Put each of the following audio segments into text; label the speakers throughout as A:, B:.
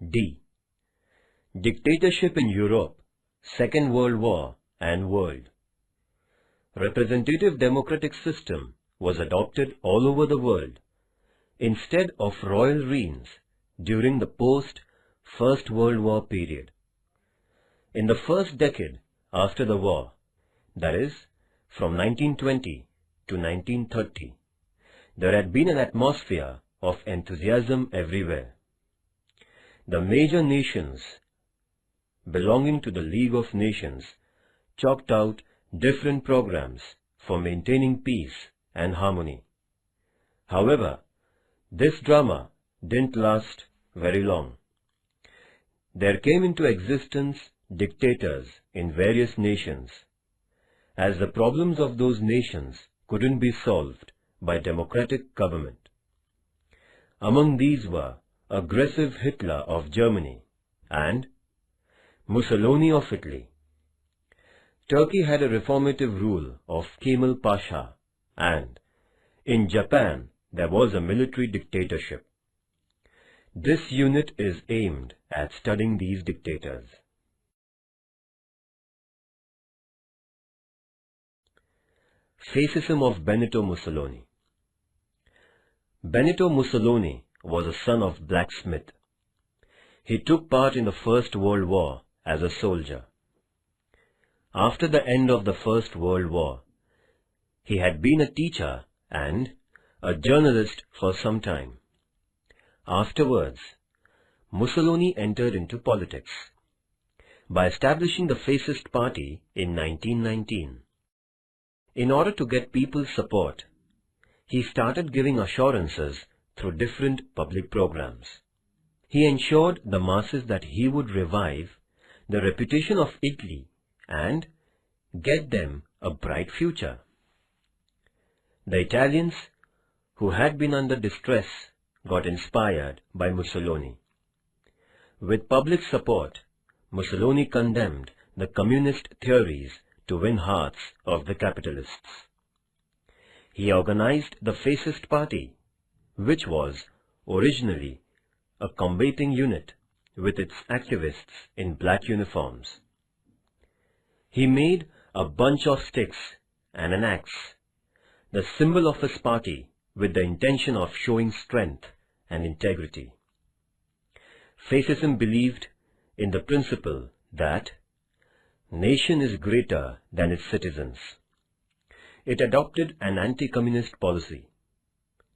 A: D. Dictatorship in Europe, Second World War and World. Representative democratic system was adopted all over the world instead of royal reigns during the post-First World War period. In the first decade after the war, that is, from 1920 to 1930, there had been an atmosphere of enthusiasm everywhere. The major nations belonging to the League of Nations chalked out different programs for maintaining peace and harmony. However, this drama didn't last very long. There came into existence dictators in various nations, as the problems of those nations couldn't be solved by democratic government. Among these were aggressive Hitler of Germany and Mussolini of Italy. Turkey had a reformative rule of Kemal Pasha, and in Japan there was a military dictatorship. This unit is aimed at studying these dictators. Fascism of Benito Mussolini. Benito Mussolini was a son of blacksmith. He took part in the First World War as a soldier. After the end of the First World War, he had been a teacher and a journalist for some time. Afterwards, Mussolini entered into politics by establishing the Fascist Party in 1919. In order to get people's support, he started giving assurances through different public programs. He ensured the masses that he would revive the reputation of Italy and get them a bright future. The Italians, who had been under distress, got inspired by Mussolini. With public support, Mussolini condemned the communist theories to win hearts of the capitalists. He organized the Fascist Party, which was originally a combating unit with its activists in black uniforms. He made a bunch of sticks and an axe, the symbol of his party, with the intention of showing strength and integrity. Fascism believed in the principle that nation is greater than its citizens. It adopted an anti-communist policy.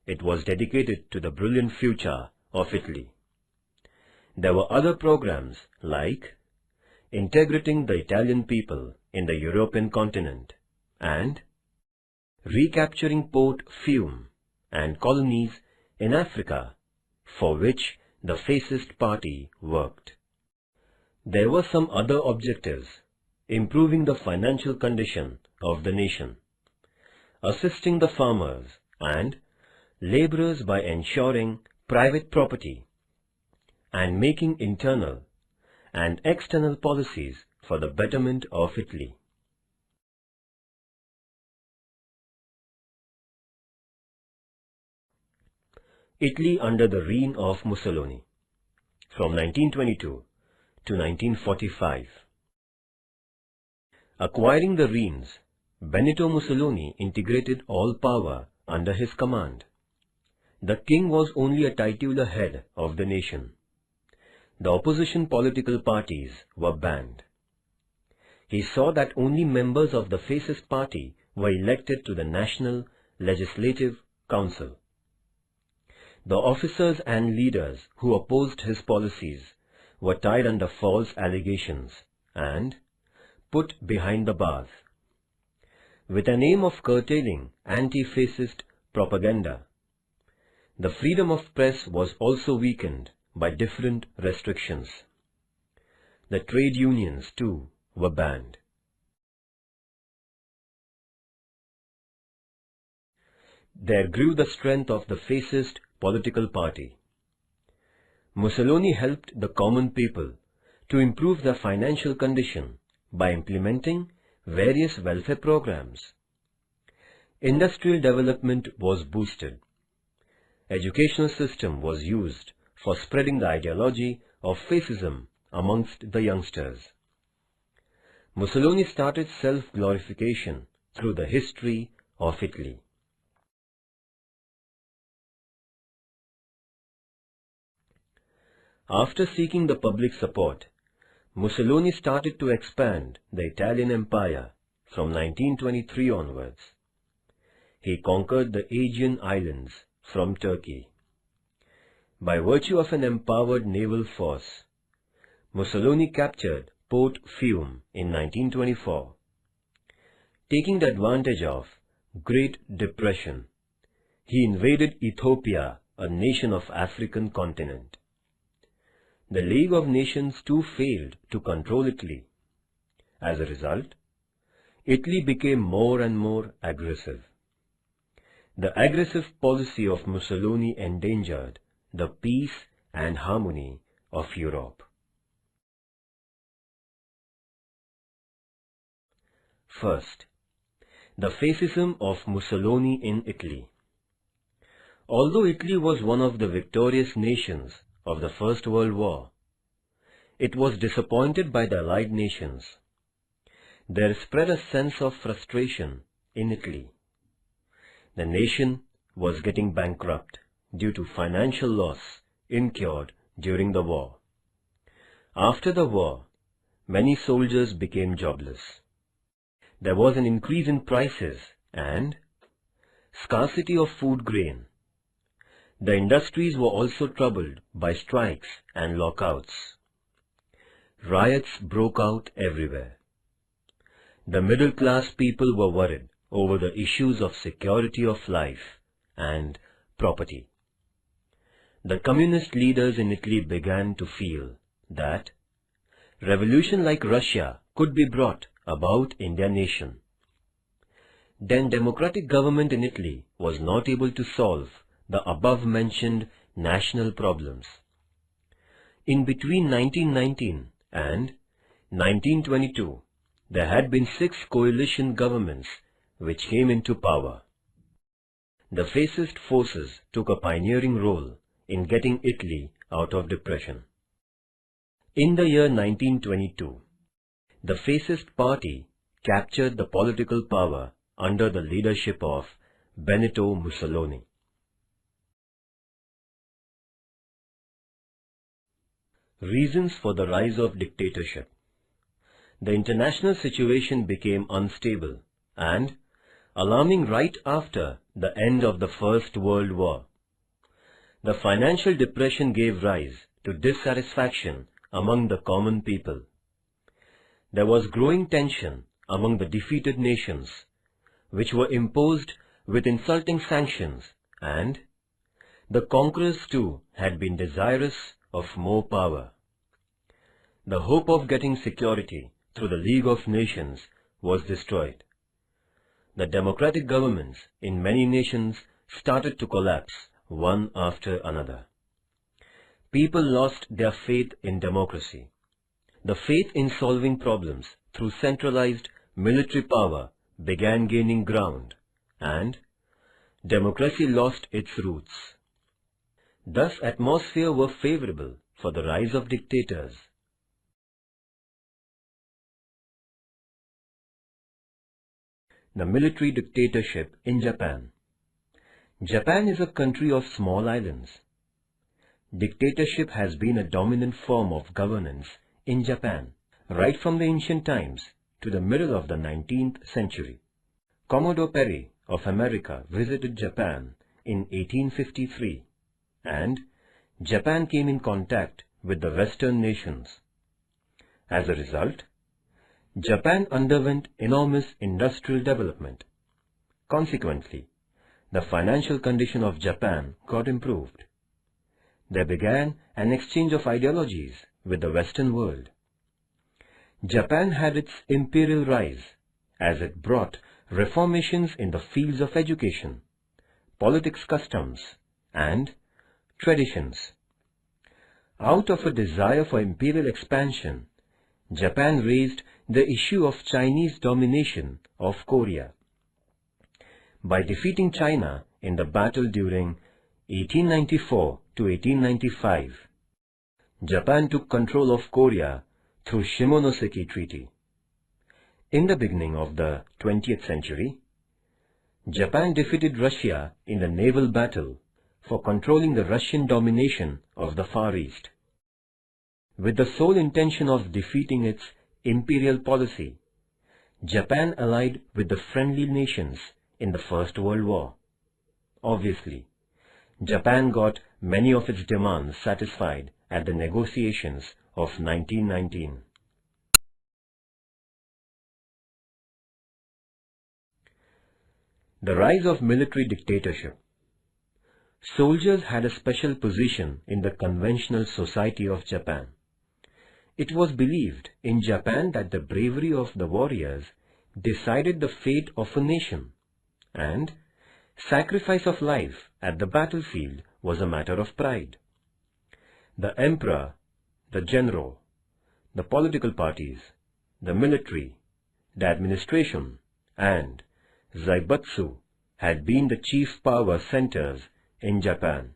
A: It was dedicated to the brilliant future of Italy. There were other programs like integrating the Italian people in the European continent and recapturing Port Fiume and colonies in Africa, for which the Fascist Party worked. There were some other objectives: improving the financial condition of the nation, assisting the farmers and laborers by ensuring private property, and making internal and external policies for the betterment of Italy. Italy under the reign of Mussolini, from 1922 to 1945. Acquiring the reins, Benito Mussolini integrated all power under his command. The king was only a titular head of the nation. The opposition political parties were banned. He saw that only members of the Fascist Party were elected to the National Legislative Council. The officers and leaders who opposed his policies were tied under false allegations and put behind the bars. With an aim of curtailing anti-fascist propaganda, the freedom of press was also weakened by different restrictions. The trade unions, too, were banned. There grew the strength of the fascist political party. Mussolini helped the common people to improve their financial condition by implementing various welfare programs. Industrial development was boosted. Educational system was used for spreading the ideology of fascism amongst the youngsters. Mussolini started self-glorification through the history of Italy. After seeking the public support, Mussolini started to expand the Italian Empire from 1923 onwards. He conquered the Aegean Islands from Turkey. By virtue of an empowered naval force, Mussolini captured Port Fiume in 1924. Taking the advantage of Great Depression, he invaded Ethiopia, a nation of African continent. The League of Nations too failed to control Italy. As a result, Italy became more and more aggressive. The aggressive policy of Mussolini endangered the peace and harmony of Europe. First, the fascism of Mussolini in Italy. Although Italy was one of the victorious nations of the First World War, it was disappointed by the Allied nations. There spread a sense of frustration in Italy. The nation was getting bankrupt due to financial loss incurred during the war. After the war, many soldiers became jobless. There was an increase in prices and scarcity of food grain. The industries were also troubled by strikes and lockouts. Riots broke out everywhere. The middle-class people were worried over the issues of security of life and property. The communist leaders in Italy began to feel that revolution like Russia could be brought about in their nation. Then democratic government in Italy was not able to solve the above-mentioned national problems. In between 1919 and 1922, there had been 6 coalition governments which came into power. The fascist forces took a pioneering role in getting Italy out of depression. In the year 1922, the fascist party captured the political power under the leadership of Benito Mussolini. Reasons for the rise of dictatorship. The international situation became unstable and alarming right after the end of the First World War. The financial depression gave rise to dissatisfaction among the common people. There was growing tension among the defeated nations, which were imposed with insulting sanctions, and the conquerors too had been desirous of more power. The hope of getting security through the League of Nations was destroyed. The democratic governments in many nations started to collapse one after another. People lost their faith in democracy. The faith in solving problems through centralized military power began gaining ground, and democracy lost its roots. Thus, atmosphere were favorable for the rise of dictators. The military dictatorship in Japan. Japan is a country of small islands. Dictatorship has been a dominant form of governance in Japan, right from the ancient times to the middle of the 19th century. Commodore Perry of America visited Japan in 1853, and Japan came in contact with the Western nations. As a result, Japan underwent enormous industrial development. Consequently, the financial condition of Japan got improved. There began an exchange of ideologies with the Western world. Japan had its imperial rise as it brought reformations in the fields of education, politics, customs, and traditions. Out of a desire for imperial expansion, Japan raised the issue of Chinese domination of Korea. By defeating China in the battle during 1894 to 1895, Japan took control of Korea through Shimonoseki Treaty. In the beginning of the 20th century, Japan defeated Russia in the naval battle for controlling the Russian domination of the Far East. With the sole intention of defeating its imperial policy, Japan allied with the friendly nations in the First World War. Obviously, Japan got many of its demands satisfied at the negotiations of 1919. The rise of military dictatorship. Soldiers had a special position in the conventional society of Japan. It was believed in Japan that the bravery of the warriors decided the fate of a nation, and sacrifice of life at the battlefield was a matter of pride. The emperor, the general, the political parties, the military, the administration, and Zaibatsu had been the chief power centers in Japan.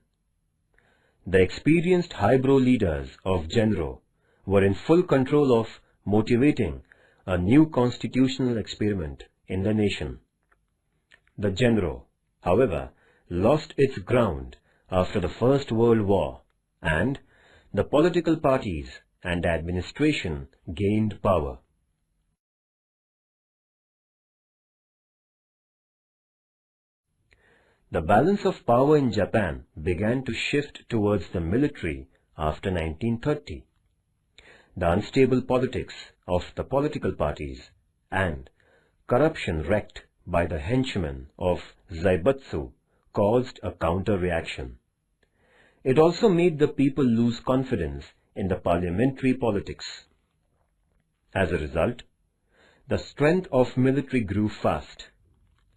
A: The experienced highbrow leaders of Genro were in full control of motivating a new constitutional experiment in the nation. The Genro, however, lost its ground after the First World War, and the political parties and the administration gained power. The balance of power in Japan began to shift towards the military after 1930. The unstable politics of the political parties and corruption wreaked by the henchmen of Zaibatsu caused a counter-reaction. It also made the people lose confidence in the parliamentary politics. As a result, the strength of military grew fast,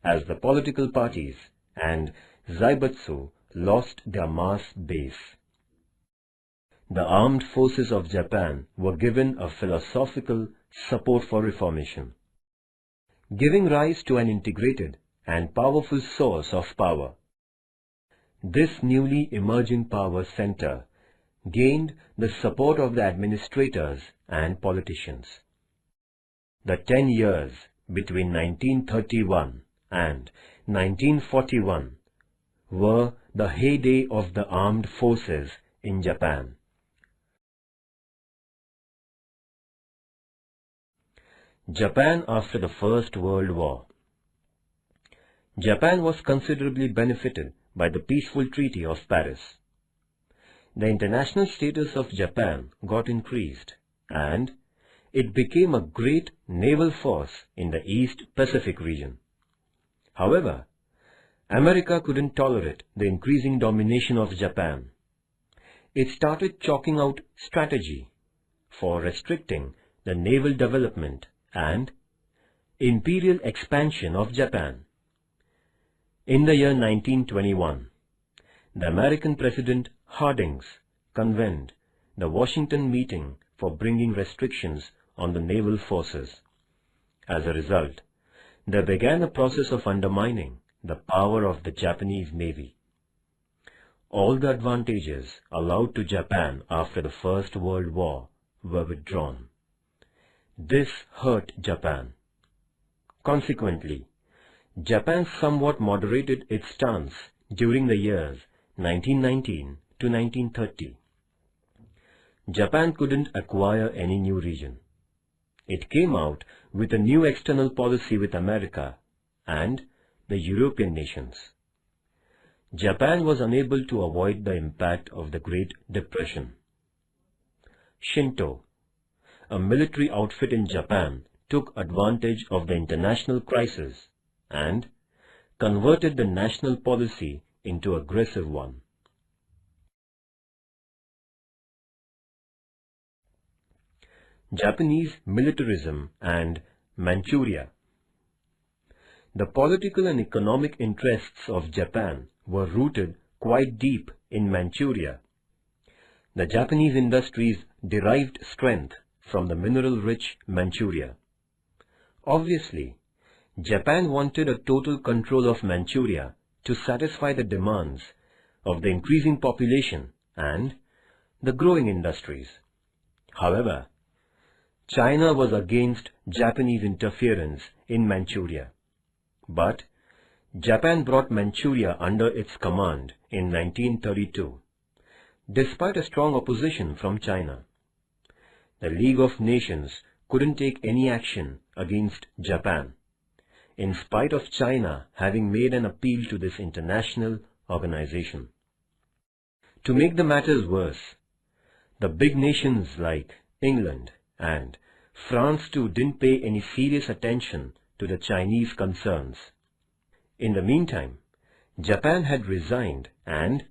A: as the political parties and Zaibatsu lost their mass base. The armed forces of Japan were given a philosophical support for reformation, giving rise to an integrated and powerful source of power. This newly emerging power center gained the support of the administrators and politicians. The 10 years between 1931 and 1941 were the heyday of the armed forces in Japan. Japan after the First World War. Japan was considerably benefited by the peaceful Treaty of Paris. The international status of Japan got increased, and it became a great naval force in the East Pacific region. However, America couldn't tolerate the increasing domination of Japan. It started chalking out strategy for restricting the naval development and imperial expansion of Japan. In the year 1921, the American President Harding convened the Washington meeting for bringing restrictions on the naval forces. As a result, there began a process of undermining the power of the Japanese Navy. All the advantages allowed to Japan after the First World War were withdrawn. This hurt Japan. Consequently, Japan somewhat moderated its stance during the years 1919 to 1930. Japan couldn't acquire any new region. It came out with a new external policy with America and the European nations. Japan was unable to avoid the impact of the Great Depression. Shinto, a military outfit in Japan, took advantage of the international crisis and converted the national policy into an aggressive one. Japanese militarism and Manchuria. The political and economic interests of Japan were rooted quite deep in Manchuria. The Japanese industries derived strength from the mineral-rich Manchuria. Obviously, Japan wanted a total control of Manchuria to satisfy the demands of the increasing population and the growing industries. However, China was against Japanese interference in Manchuria. But Japan brought Manchuria under its command in 1932, despite a strong opposition from China. The League of Nations couldn't take any action against Japan, in spite of China having made an appeal to this international organization. To make the matters worse, the big nations like England and France too didn't pay any serious attention to the Chinese concerns. In the meantime, Japan had resigned and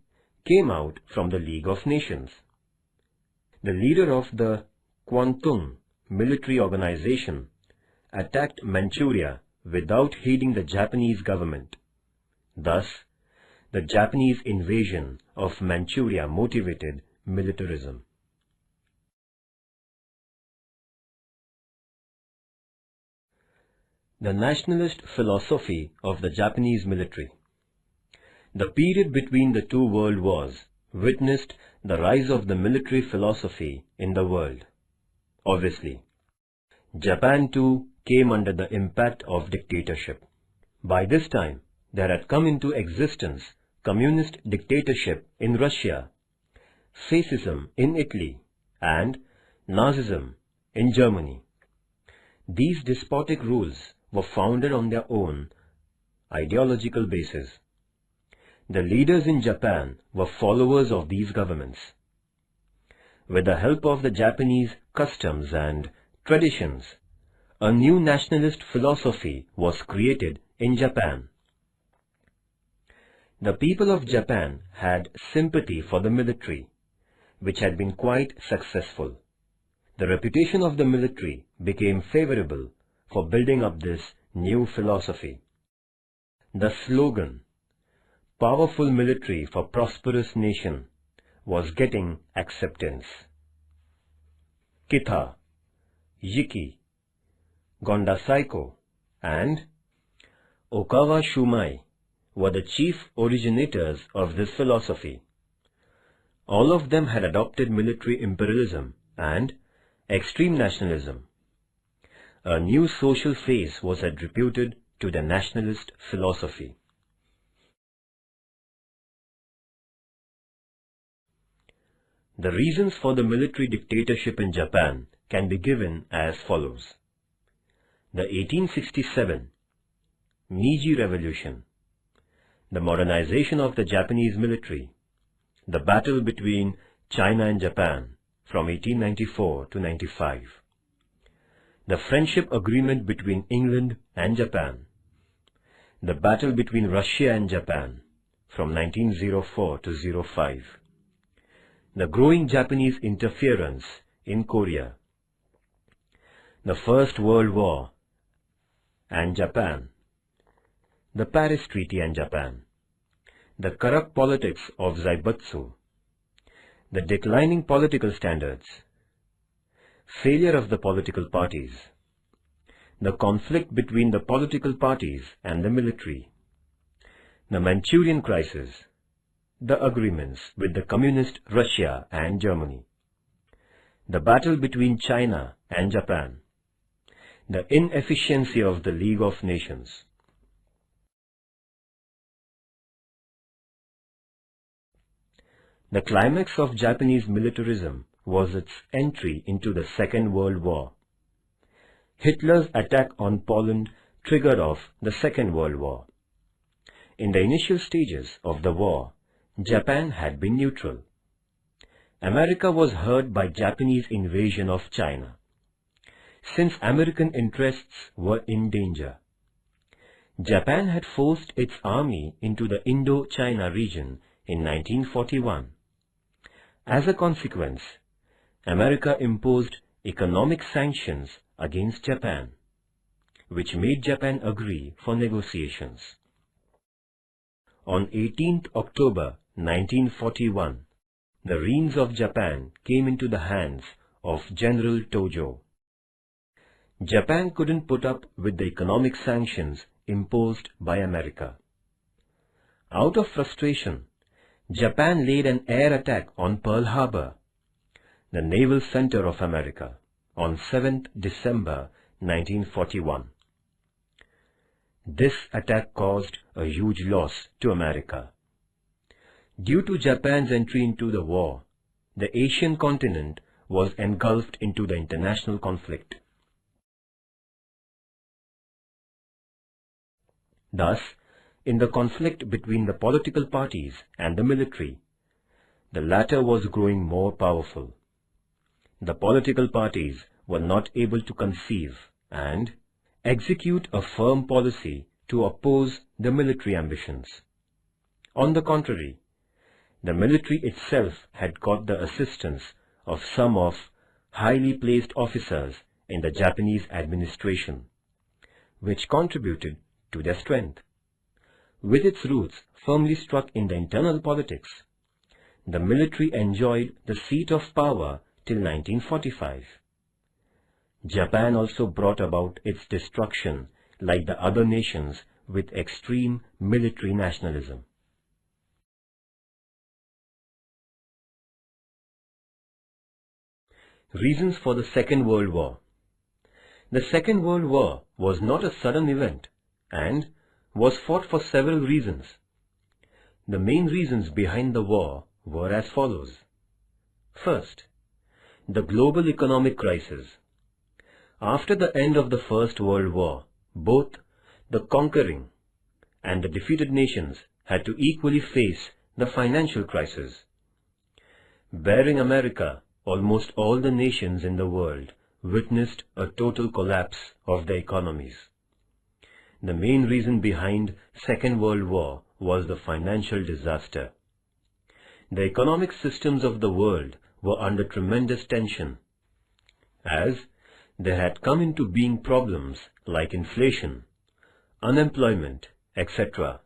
A: came out from the League of Nations. The leader of the Kwantung military organization attacked Manchuria without heeding the Japanese government. Thus, the Japanese invasion of Manchuria motivated militarism. The nationalist philosophy of the Japanese military. The period between the two world wars witnessed the rise of the military philosophy in the world. Obviously, Japan too came under the impact of dictatorship. By this time, there had come into existence communist dictatorship in Russia, fascism in Italy, and Nazism in Germany. These despotic rules were founded on their own ideological basis. The leaders in Japan were followers of these governments. With the help of the Japanese customs and traditions, a new nationalist philosophy was created in Japan. The people of Japan had sympathy for the military, which had been quite successful. The reputation of the military became favorable for building up this new philosophy. The slogan, "Powerful military for prosperous nation," was getting acceptance. Kita, Yiki, Gonda Saiko, and Okawa Shumai were the chief originators of this philosophy. All of them had adopted military imperialism and extreme nationalism. A new social phase was attributed to the nationalist philosophy. The reasons for the military dictatorship in Japan can be given as follows. The 1867 Meiji Revolution, the modernization of the Japanese military, the battle between China and Japan from 1894 to 95, the friendship agreement between England and Japan, the battle between Russia and Japan from 1904 to 05, the growing Japanese interference in Korea, the First World War and Japan, the Paris Treaty and Japan, the corrupt politics of Zaibatsu, the declining political standards, failure of the political parties, the conflict between the political parties and the military, the Manchurian crisis, the agreements with the communist Russia and Germany, the battle between China and Japan, the inefficiency of the League of Nations. The climax of Japanese militarism was its entry into the Second World War. Hitler's attack on Poland triggered off the Second World War. In the initial stages of the war, Japan had been neutral. America was hurt by Japanese invasion of China. Since American interests were in danger, Japan had forced its army into the Indo-China region in 1941. As a consequence, America imposed economic sanctions against Japan, which made Japan agree for negotiations. On 18th October 1941, the reins of Japan came into the hands of General Tojo. Japan couldn't put up with the economic sanctions imposed by America. Out of frustration, Japan laid an air attack on Pearl Harbor the naval center of America, on 7th December 1941. This attack caused a huge loss to America. Due to Japan's entry into the war, the Asian continent was engulfed into the international conflict. Thus, in the conflict between the political parties and the military, the latter was growing more powerful. The political parties were not able to conceive and execute a firm policy to oppose the military ambitions. On the contrary, the military itself had got the assistance of some of highly placed officers in the Japanese administration, which contributed to their strength. With its roots firmly struck in the internal politics, the military enjoyed the seat of power till 1945. Japan also brought about its destruction like the other nations with extreme military nationalism. Reasons for the Second World War. The Second World War was not a sudden event and was fought for several reasons. The main reasons behind the war were as follows. First, the global economic crisis. After the end of the First World War, both the conquering and the defeated nations had to equally face the financial crisis. Bearing America, almost all the nations in the world witnessed a total collapse of their economies. The main reason behind Second World War was the financial disaster. The economic systems of the world were under tremendous tension, as there had come into being problems like inflation, unemployment, etc.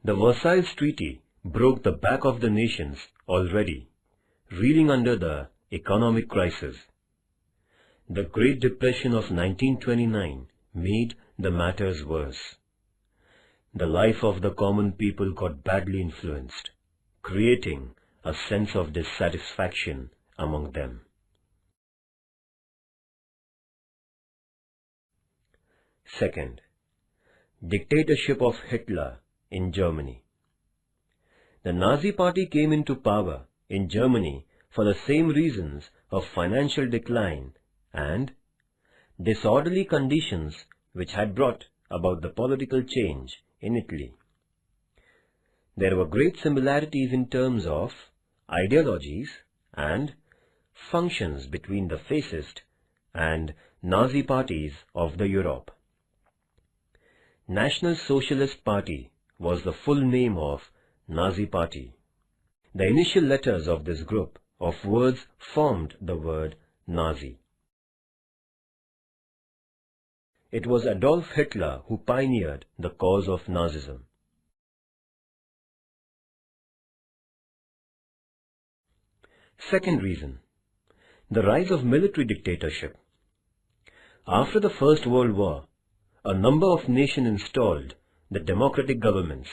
A: The Versailles Treaty broke the back of the nations already reeling under the economic crisis. The Great Depression of 1929 made the matters worse. The life of the common people got badly influenced, creating a sense of dissatisfaction among them. Second, dictatorship of Hitler in Germany. The Nazi Party came into power in Germany for the same reasons of financial decline and disorderly conditions which had brought about the political change in Italy. There were great similarities in terms of ideologies and functions between the fascist and Nazi parties of the Europe. National Socialist Party was the full name of Nazi Party. The initial letters of this group of words formed the word Nazi. It was Adolf Hitler who pioneered the cause of Nazism. Second reason, the rise of military dictatorship. After the First World War, a number of nations installed the democratic governments.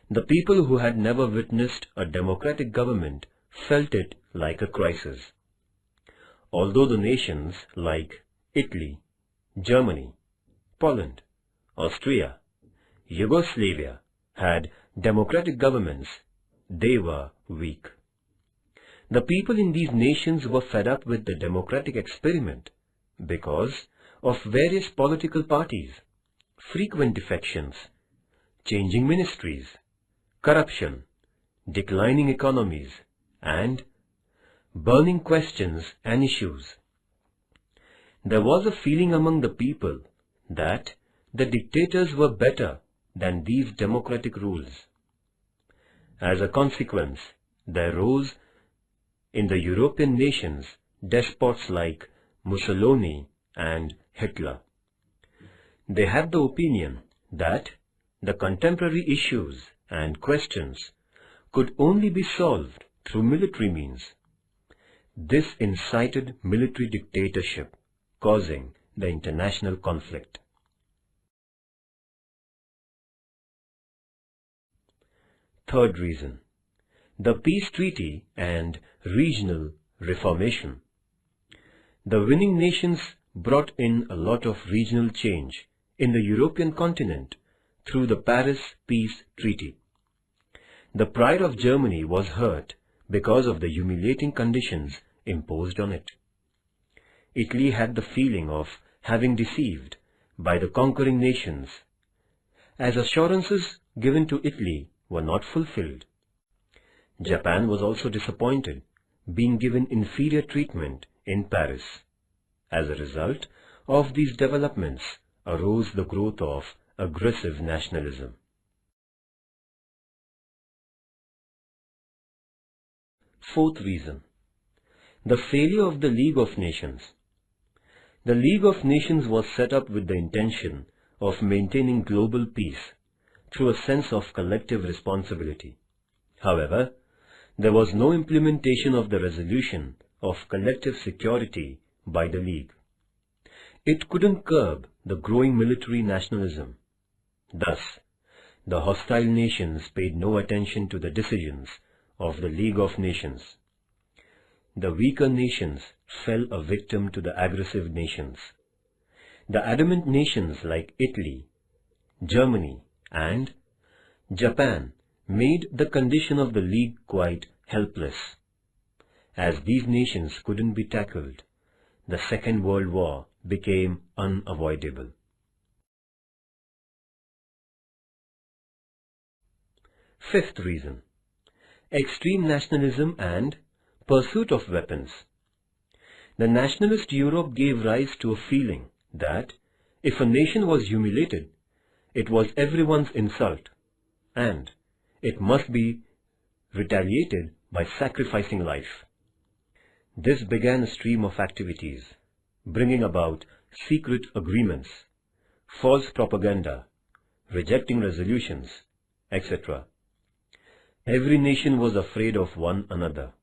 A: The people who had never witnessed a democratic government felt it like a crisis. Although the nations like Italy, Germany, Poland, Austria, Yugoslavia had democratic governments, they were weak. The people in these nations were fed up with the democratic experiment because of various political parties, frequent defections, changing ministries, corruption, declining economies, and burning questions and issues. There was a feeling among the people that the dictators were better than these democratic rules. As a consequence, there rose in the European nations despots like Mussolini and Hitler. They had the opinion that the contemporary issues and questions could only be solved through military means. This incited military dictatorship, causing the international conflict. Third reason, the peace treaty and regional Reformation. The winning nations brought in a lot of regional change in the European continent through the Paris Peace Treaty. The pride of Germany was hurt because of the humiliating conditions imposed on it. Italy had the feeling of having deceived by the conquering nations, as assurances given to Italy were not fulfilled. Japan was also disappointed, being given inferior treatment in Paris. As a result of these developments arose the growth of aggressive nationalism. Fourth reason, the failure of the League of Nations. The League of Nations was set up with the intention of maintaining global peace through a sense of collective responsibility. However, there was no implementation of the resolution of collective security by the League. It couldn't curb the growing military nationalism. Thus, the hostile nations paid no attention to the decisions of the League of Nations. The weaker nations fell a victim to the aggressive nations. The adamant nations like Italy, Germany, and Japan made the condition of the League quite helpless. As these nations couldn't be tackled, the Second World War became unavoidable. Fifth reason, extreme nationalism and pursuit of weapons. The nationalist Europe gave rise to a feeling that if a nation was humiliated, it was everyone's insult, and it must be retaliated by sacrificing life. This began a stream of activities, bringing about secret agreements, false propaganda, rejecting resolutions, etc. Every nation was afraid of one another.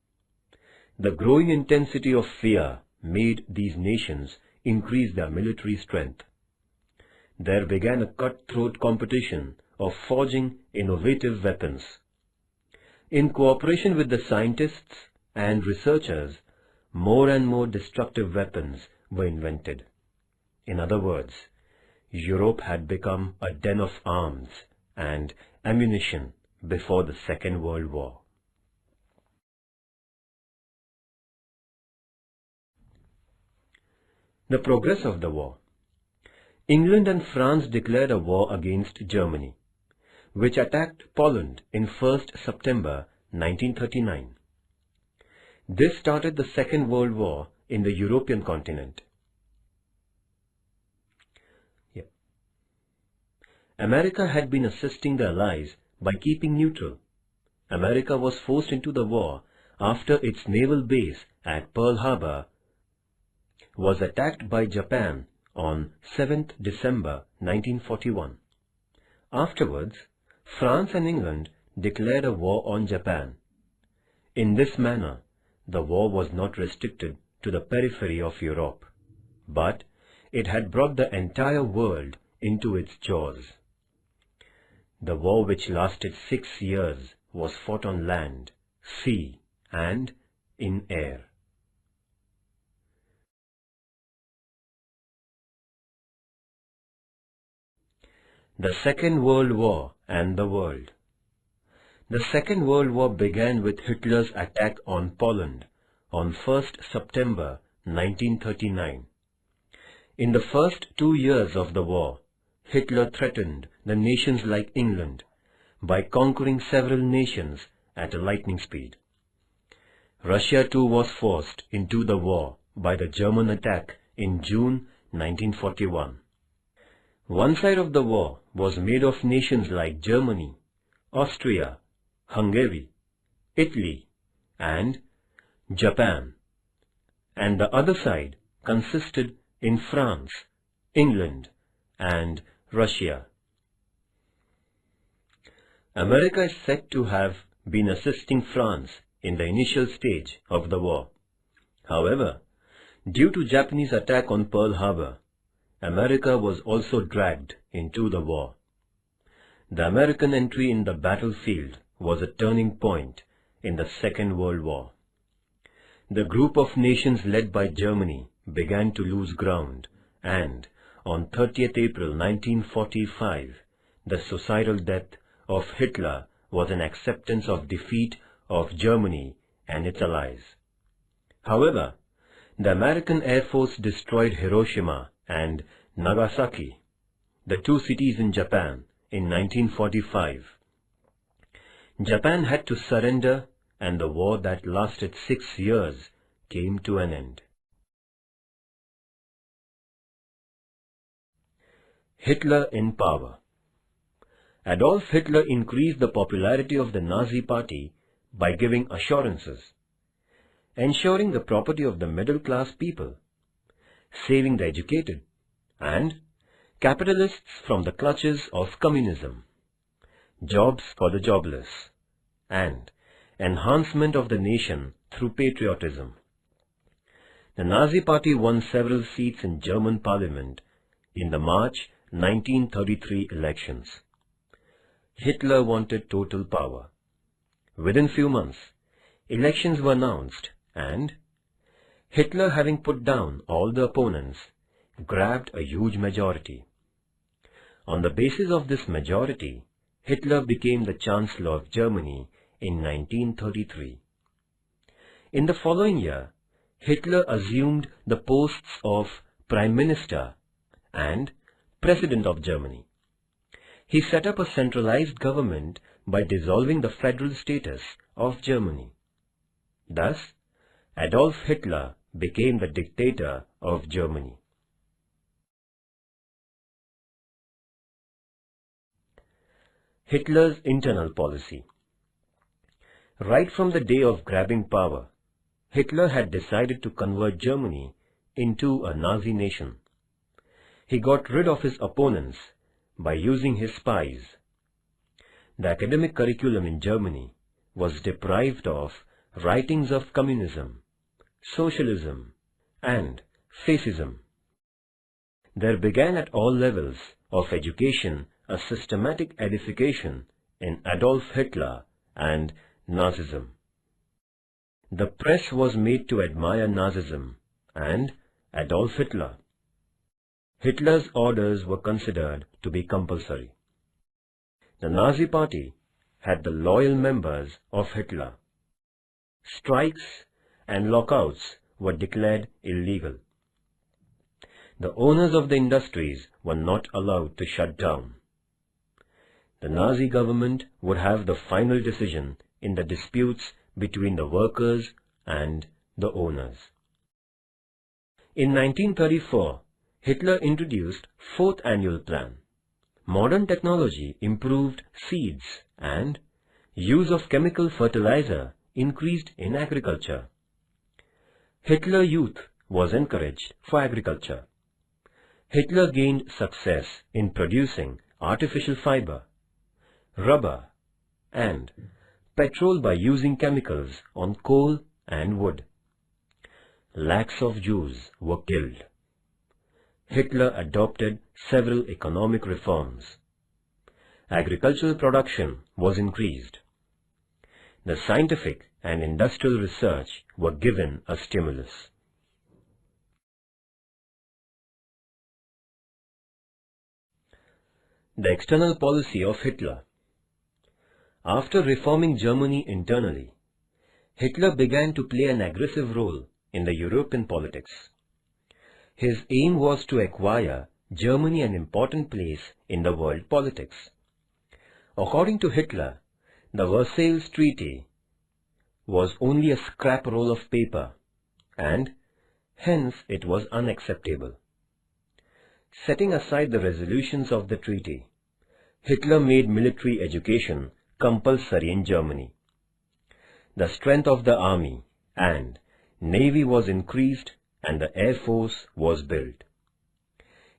A: The growing intensity of fear made these nations increase their military strength. There began a cutthroat competition of forging innovative weapons. In cooperation with the scientists and researchers, more and more destructive weapons were invented. In other words, Europe had become a den of arms and ammunition before the Second World War. The progress of the war. England and France declared a war against Germany, which attacked Poland in 1st September 1939. This started the Second World War in the European continent. America had been assisting the Allies by keeping neutral. America was forced into the war after its naval base at Pearl Harbor was attacked by Japan on 7th December 1941. Afterwards, France and England declared a war on Japan. In this manner, the war was not restricted to the periphery of Europe, but it had brought the entire world into its jaws. The war, which lasted 6 years, was fought on land, sea, and in air. The Second World War and the world. The Second World War began with Hitler's attack on Poland on 1st September 1939. In the first 2 years of the war, Hitler threatened the nations like England by conquering several nations at a lightning speed. Russia too was forced into the war by the German attack in June 1941. One side of the war was made of nations like Germany, Austria, Hungary, Italy, and Japan, and the other side consisted in France, England, and Russia. America is said to have been assisting France in the initial stage of the war. However, due to Japanese attack on Pearl Harbor, America was also dragged into the war. The American entry in the battlefield was a turning point in the Second World War. the group of nations led by Germany began to lose ground, and on 30th April 1945, the suicidal death of Hitler was an acceptance of defeat of Germany and its allies. However, the American Air Force destroyed Hiroshima and Nagasaki, the two cities in Japan, in 1945. Japan had to surrender, and the war that lasted 6 years came to an end. Hitler in power. Adolf Hitler increased the popularity of the Nazi Party by giving assurances, ensuring the property of the middle-class people, saving the educated, and capitalists from the clutches of communism, jobs for the jobless, and enhancement of the nation through patriotism. The Nazi Party won several seats in German parliament in the March 1933 elections. Hitler wanted total power. Within few months, elections were announced, and Hitler, having put down all the opponents, grabbed a huge majority. On the basis of this majority, Hitler became the Chancellor of Germany in 1933. In the following year, Hitler assumed the posts of Prime Minister and President of Germany. He set up a centralized government by dissolving the federal status of Germany. Thus, Adolf Hitler became the dictator of Germany. Hitler's internal policy. Right from the day of grabbing power, Hitler had decided to convert Germany into a Nazi nation. He got rid of his opponents by using his spies. The academic curriculum in Germany was deprived of writings of communism, socialism, and fascism. There began at all levels of education a systematic edification in Adolf Hitler and Nazism. The press was made to admire Nazism and Adolf Hitler. Hitler's orders were considered to be compulsory. The Nazi Party had the loyal members of Hitler. Strikes and lockouts were declared illegal. The owners of the industries were not allowed to shut down. The Nazi government would have the final decision in the disputes between the workers and the owners. In 1934, Hitler introduced Fourth Annual Plan. Modern technology improved seeds and use of chemical fertilizer increased in agriculture. Hitler Youth was encouraged for agriculture. Hitler gained success in producing artificial fiber, rubber, and petrol by using chemicals on coal and wood. Lakhs of Jews were killed. Hitler adopted several economic reforms. Agricultural production was increased. The scientific and industrial research were given a stimulus. The external policy of Hitler. After reforming Germany internally, Hitler began to play an aggressive role in the European politics. His aim was to acquire Germany an important place in the world politics. According to Hitler, the Versailles Treaty was only a scrap roll of paper, and hence it was unacceptable. Setting aside the resolutions of the treaty, Hitler made military education compulsory in Germany. The strength of the army and navy was increased and the air force was built.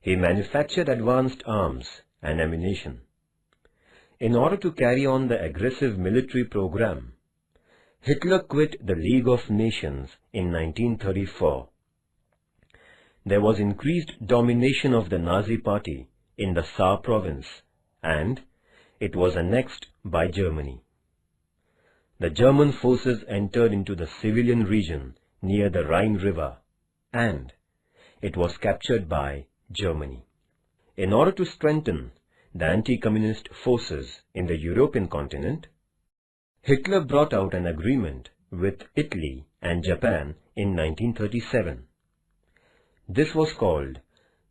A: He manufactured advanced arms and ammunition. In order to carry on the aggressive military program, Hitler quit the League of Nations in 1934. There was increased domination of the Nazi Party in the Saar province, and it was annexed by Germany. The German forces entered into the civilian region near the Rhine River, and it was captured by Germany. In order to strengthen the anti-communist forces in the European continent, Hitler brought out an agreement with Italy and Japan in 1937. This was called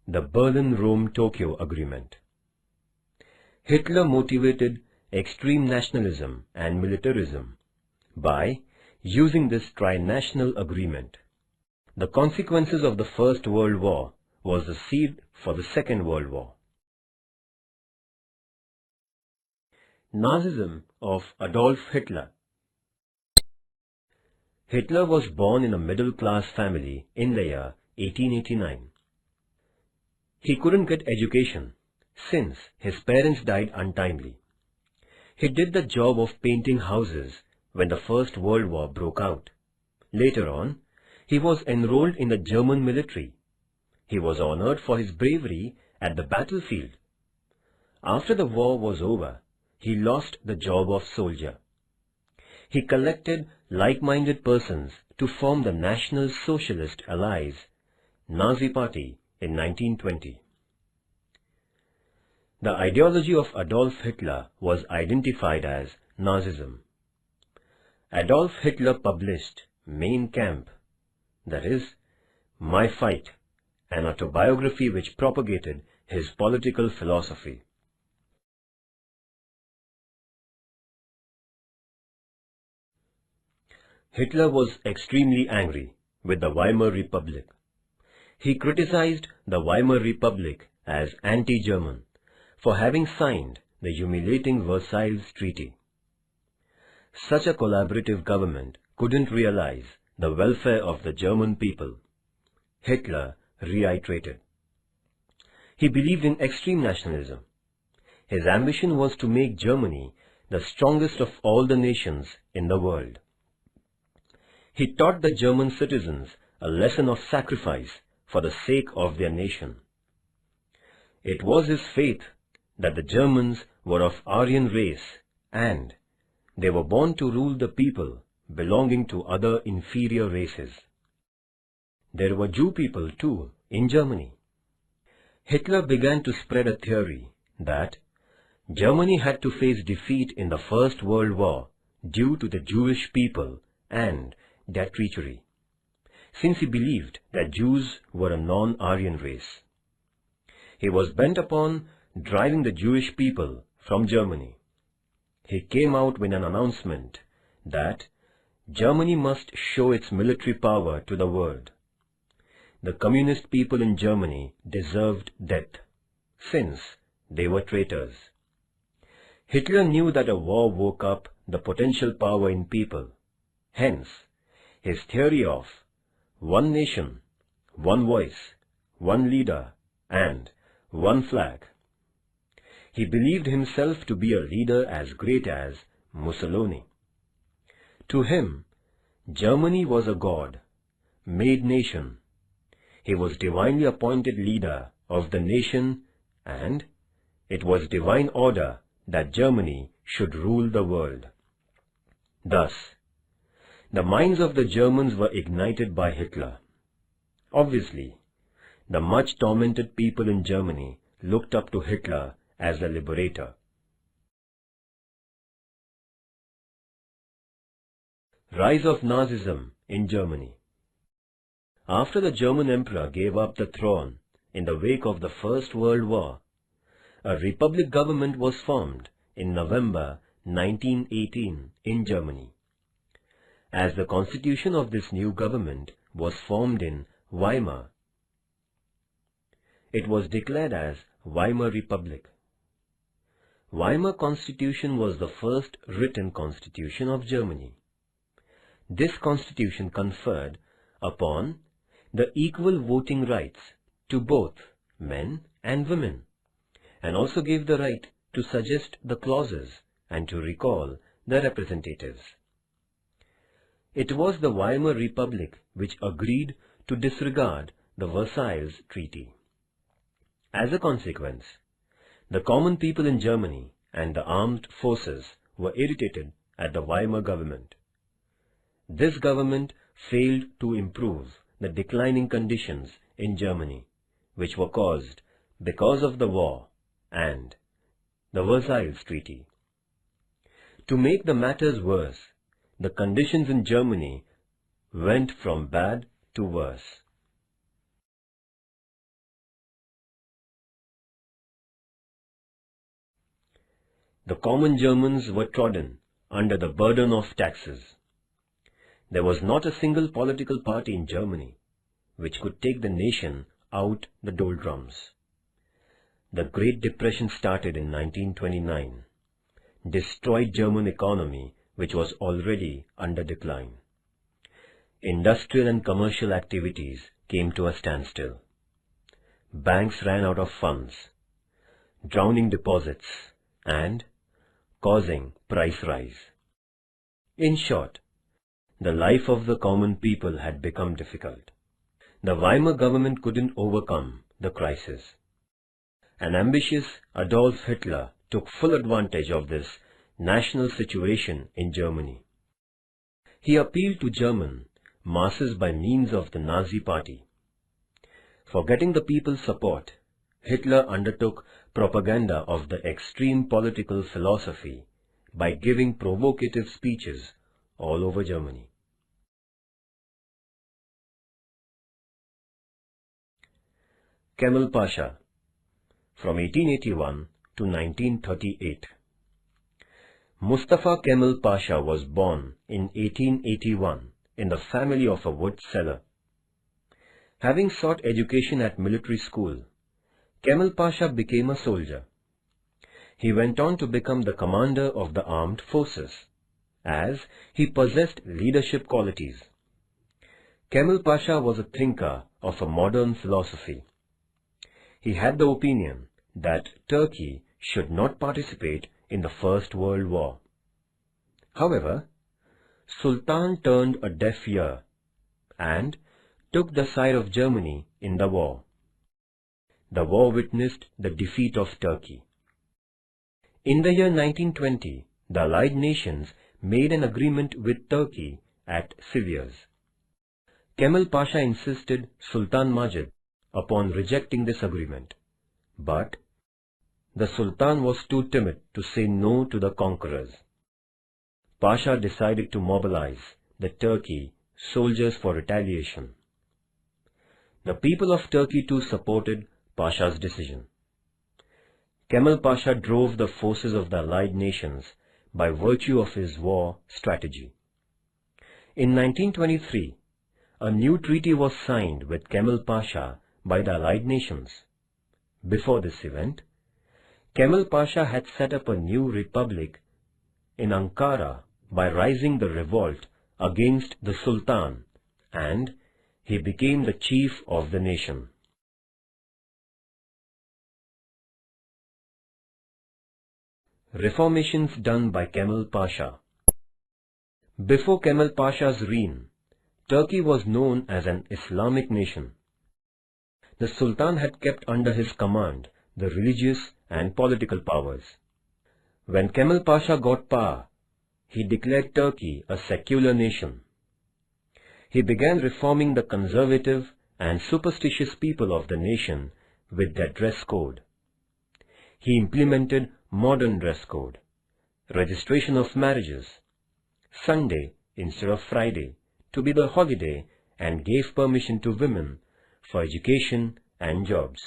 A: the Berlin-Rome-Tokyo Agreement. Hitler motivated extreme nationalism and militarism by using this tri-national agreement. The consequences of the First World War was the seed for the Second World War. Nazism of Adolf Hitler. Hitler was born in a middle-class family in the year 1889. He couldn't get education since his parents died untimely. He did the job of painting houses when the First World War broke out. Later on, he was enrolled in the German military. He was honored for his bravery at the battlefield. After the war was over, he lost the job of soldier. He collected like-minded persons to form the National Socialist Allies, Nazi Party, in 1920. The ideology of Adolf Hitler was identified as Nazism. Adolf Hitler published Mein Kampf, that is, My Fight, an autobiography which propagated his political philosophy. Hitler was extremely angry with the Weimar Republic. He criticized the Weimar Republic as anti-German for having signed the humiliating Versailles Treaty. Such a collaborative government couldn't realize the welfare of the German people, Hitler reiterated. He believed in extreme nationalism. His ambition was to make Germany the strongest of all the nations in the world. He taught the German citizens a lesson of sacrifice for the sake of their nation. It was his faith that the Germans were of Aryan race and they were born to rule the people belonging to other inferior races. There were Jew people too in Germany. Hitler began to spread a theory that Germany had to face defeat in the First World War due to the Jewish people and their treachery, since he believed that Jews were a non-Aryan race. He was bent upon driving the Jewish people from Germany. He came out with an announcement that Germany must show its military power to the world. The communist people in Germany deserved death, since they were traitors. Hitler knew that a war woke up the potential power in people. Hence, his theory of one nation, one voice, one leader, and one flag. He believed himself to be a leader as great as Mussolini. To him, Germany was a god, made nation. He was divinely appointed leader of the nation, and it was divine order that Germany should rule the world. Thus, the minds of the Germans were ignited by Hitler. Obviously, the much tormented people in Germany looked up to Hitler as the liberator. Rise of Nazism in Germany. After the German Emperor gave up the throne in the wake of the First World War, a republic government was formed in November 1918 in Germany. As the constitution of this new government was formed in Weimar, it was declared as Weimar Republic. Weimar Constitution was the first written constitution of Germany. This constitution conferred upon the equal voting rights to both men and women, and also gave the right to suggest the clauses and to recall the representatives. It was the Weimar Republic which agreed to disregard the Versailles Treaty. As a consequence, the common people in Germany and the armed forces were irritated at the Weimar government. This government failed to improve the declining conditions in Germany, which were caused because of the war and the Versailles Treaty. To make the matters worse, the conditions in Germany went from bad to worse. The common Germans were trodden under the burden of taxes. There was not a single political party in Germany which could take the nation out the doldrums. The Great Depression started in 1929, destroyed German economy, which was already under decline. Industrial and commercial activities came to a standstill. Banks ran out of funds, drowning deposits and causing price rise. In short, the life of the common people had become difficult. The Weimar government couldn't overcome the crisis. An ambitious Adolf Hitler took full advantage of this national situation in Germany. He appealed to German masses by means of the Nazi Party. For getting the people's support, Hitler undertook propaganda of the extreme political philosophy by giving provocative speeches all over Germany. Kemal Pasha, from 1881 to 1938. Mustafa Kemal Pasha was born in 1881 in the family of a wood seller. Having sought education at military school, Kemal Pasha became a soldier. He went on to become the commander of the armed forces, as he possessed leadership qualities. Kemal Pasha was a thinker of a modern philosophy. He had the opinion that Turkey should not participate in the First World War. However, Sultan turned a deaf ear and took the side of Germany in the war. The war witnessed the defeat of Turkey. In the year 1920, the Allied nations made an agreement with Turkey at Sivas. Kemal Pasha insisted Sultan Majid upon rejecting this agreement, but the Sultan was too timid to say no to the conquerors. Pasha decided to mobilize the Turkey soldiers for retaliation. The people of Turkey too supported Pasha's decision. Kemal Pasha drove the forces of the Allied nations by virtue of his war strategy. In 1923, a new treaty was signed with Kemal Pasha by the Allied nations. Before this event, Kemal Pasha had set up a new republic in Ankara by rising the revolt against the Sultan, and he became the chief of the nation. Reformations done by Kemal Pasha. Before Kemal Pasha's reign, Turkey was known as an Islamic nation. The Sultan had kept under his command the religious and political powers. When Kemal Pasha got power, he declared Turkey a secular nation. He began reforming the conservative and superstitious people of the nation with their dress code. He implemented modern dress code, registration of marriages, Sunday instead of Friday to be the holiday, and gave permission to women for education and jobs.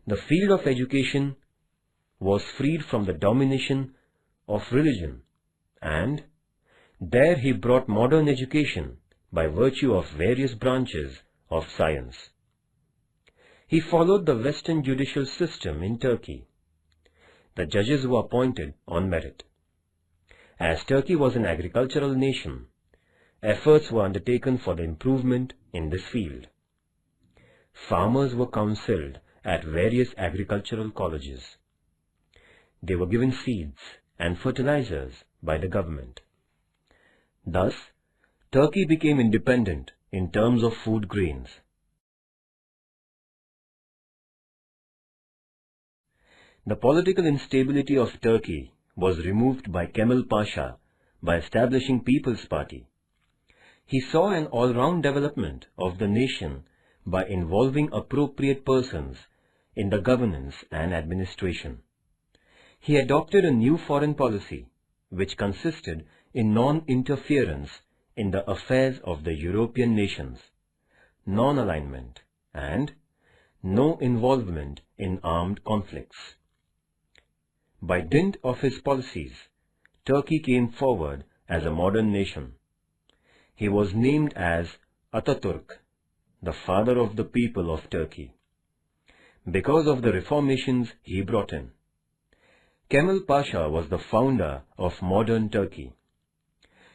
A: The field of education was freed from the domination of religion, and there he brought modern education by virtue of various branches of science. He followed the Western judicial system in Turkey. The judges were appointed on merit. As Turkey was an agricultural nation, efforts were undertaken for the improvement in this field. Farmers were counseled at various agricultural colleges. They were given seeds and fertilizers by the government. Thus, Turkey became independent in terms of food grains. The political instability of Turkey was removed by Kemal Pasha by establishing People's Party. He saw an all-round development of the nation by involving appropriate persons in the governance and administration. He adopted a new foreign policy, which consisted in non-interference in the affairs of the European nations, non-alignment, and no involvement in armed conflicts. By dint of his policies, Turkey came forward as a modern nation. He was named as Ataturk, the father of the people of Turkey, because of the reformations he brought in. Kemal Pasha was the founder of modern Turkey.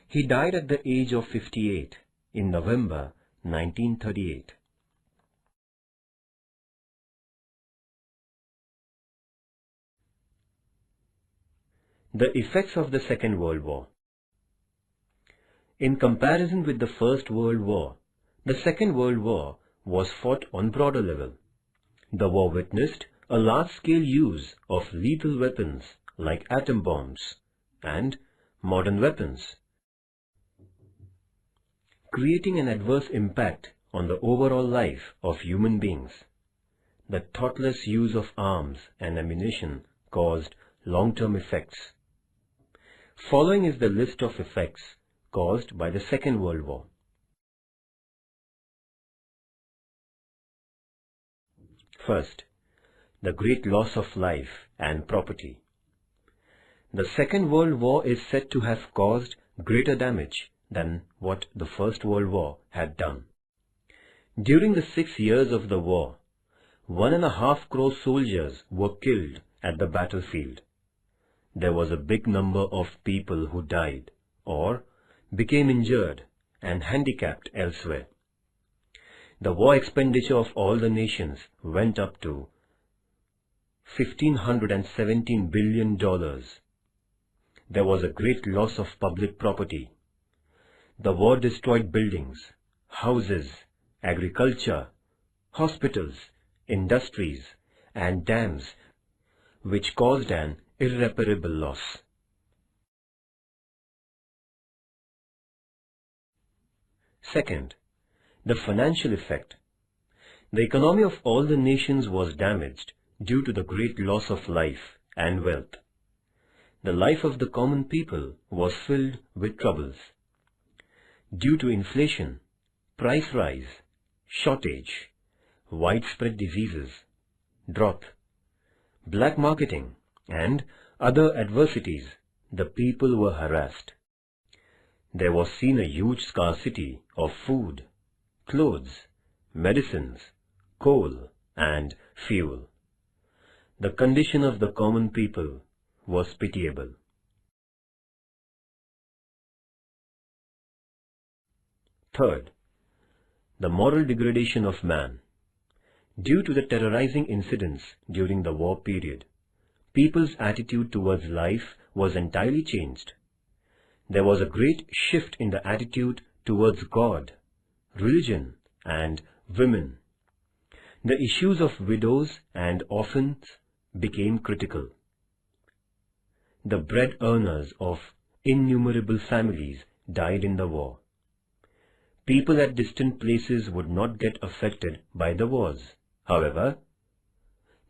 A: He died at the age of 58 in November 1938. The effects of the Second World War. In comparison with the First World War, the Second World War was fought on broader level. The war witnessed a large-scale use of lethal weapons like atom bombs and modern weapons, creating an adverse impact on the overall life of human beings. The thoughtless use of arms and ammunition caused long-term effects. Following is the list of effects caused by the Second World War. First, the great loss of life and property. The Second World War is said to have caused greater damage than what the First World War had done. During the 6 years of the war, 1.5 crore soldiers were killed at the battlefield. There was a big number of people who died or became injured and handicapped elsewhere. The war expenditure of all the nations went up to $1,517 billion. There was a great loss of public property. The war destroyed buildings, houses, agriculture, hospitals, industries, and dams, which caused an irreparable loss. Second, the financial effect. The economy of all the nations was damaged due to the great loss of life and wealth. The life of the common people was filled with troubles. Due to inflation, price rise, shortage, widespread diseases, drought, black marketing, and other adversities, the people were harassed. There was seen a huge scarcity of food, clothes, medicines, coal, and fuel. The condition of the common people was pitiable. Third, the moral degradation of man. Due to the terrorizing incidents during the war period, people's attitude towards life was entirely changed. There was a great shift in the attitude towards God, religion, and women. The issues of widows and orphans became critical. The bread earners of innumerable families died in the war. People at distant places would not get affected by the wars. However,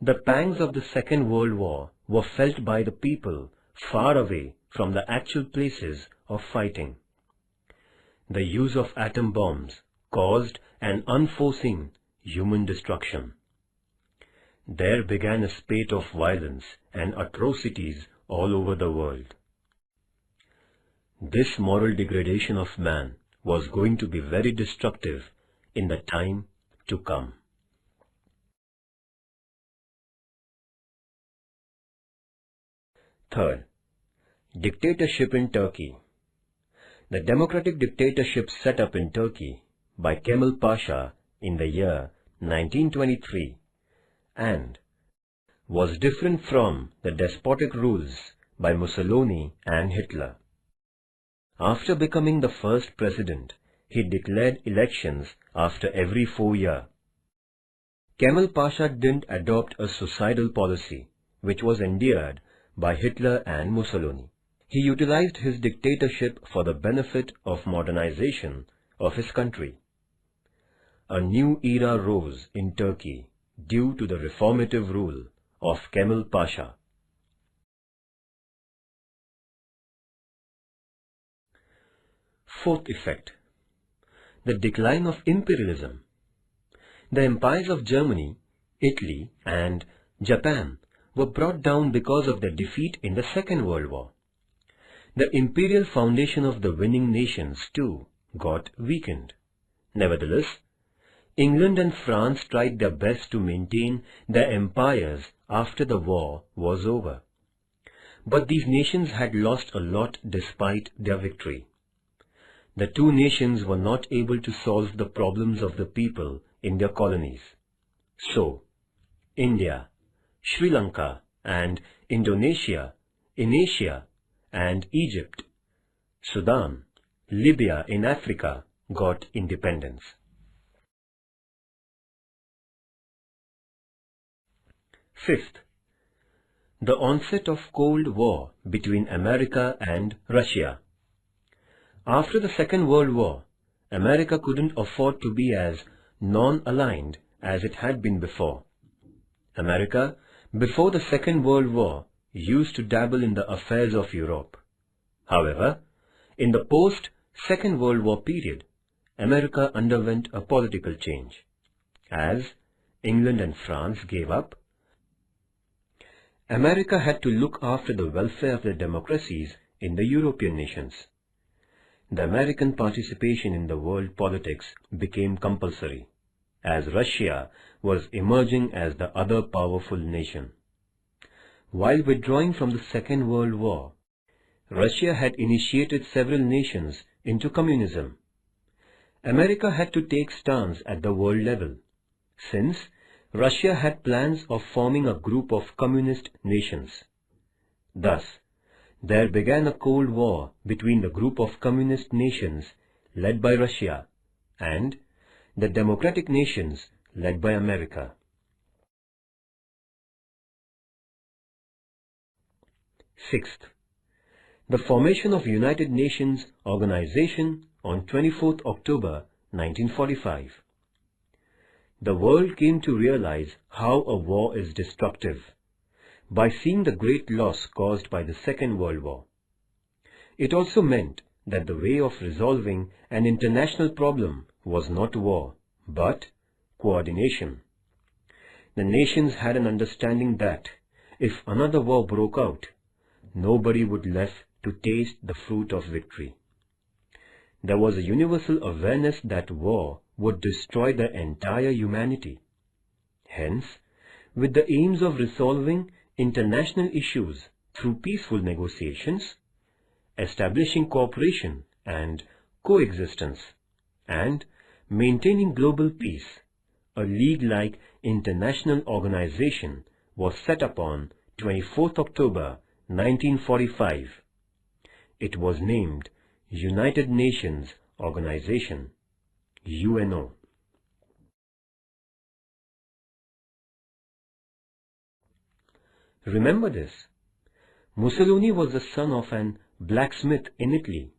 A: the pangs of the Second World War were felt by the people far away from the actual places of fighting. The use of atom bombs caused an unforeseen human destruction. There began a spate of violence and atrocities all over the world. This moral degradation of man was going to be very destructive in the time to come. Third, dictatorship in Turkey. The democratic dictatorship set up in Turkey by Kemal Pasha in the year 1923 and was different from the despotic rules by Mussolini and Hitler. After becoming the first president, he declared elections after every 4 years. Kemal Pasha didn't adopt a suicidal policy, which was endeared by Hitler and Mussolini. He utilized his dictatorship for the benefit of modernization of his country. A new era rose in Turkey due to the reformative rule of Kemal Pasha. Fourth effect: the decline of imperialism. The empires of Germany, Italy and Japan were brought down because of their defeat in the Second World War. The imperial foundation of the winning nations too got weakened. Nevertheless, England and France tried their best to maintain their empires after the war was over. But these nations had lost a lot despite their victory. The two nations were not able to solve the problems of the people in their colonies. So, India, Sri Lanka and Indonesia in Asia and Egypt, Sudan, Libya in Africa got independence. Fifth, the onset of Cold War between America and Russia. After the Second World War, America couldn't afford to be as non-aligned as it had been before. America, before the Second World War, used to dabble in the affairs of Europe. However, in the post-Second World War period, America underwent a political change. As England and France gave up, America had to look after the welfare of the democracies in the European nations. The American participation in the world politics became compulsory, as Russia was emerging as the other powerful nation. While withdrawing from the Second World War, Russia had initiated several nations into communism. America had to take stance at the world level, since Russia had plans of forming a group of communist nations. Thus, there began a Cold War between the group of communist nations led by Russia and the democratic nations led by America. Sixth, the formation of United Nations Organization on 24th October 1945. The world came to realize how a war is destructive by seeing the great loss caused by the Second World War. It also meant that the way of resolving an international problem was not war, but coordination. The nations had an understanding that if another war broke out, nobody would left to taste the fruit of victory. There was a universal awareness that war would destroy the entire humanity. Hence, with the aims of resolving international issues through peaceful negotiations, establishing cooperation and coexistence, and maintaining global peace, a league-like international organization was set up on 24th October 1945. It was named United Nations Organization, UNO. Remember this: Mussolini was the son of an blacksmith in Italy.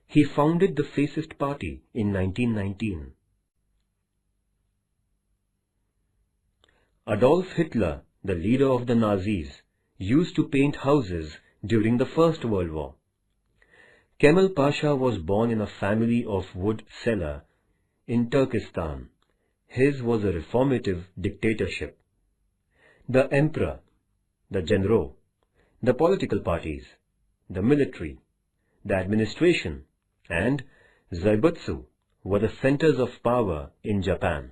A: He founded the Fascist Party in 1919. Adolf Hitler, the leader of the Nazis, used to paint houses during the First World War. Kemal Pasha was born in a family of wood seller in Turkestan. His was a reformative dictatorship. The emperor, the general, the political parties, the military, the administration, and Zaibutsu were the centers of power in Japan.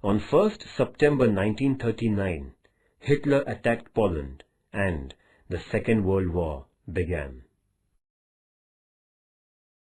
A: On 1st September 1939, Hitler attacked Poland and the Second World War began.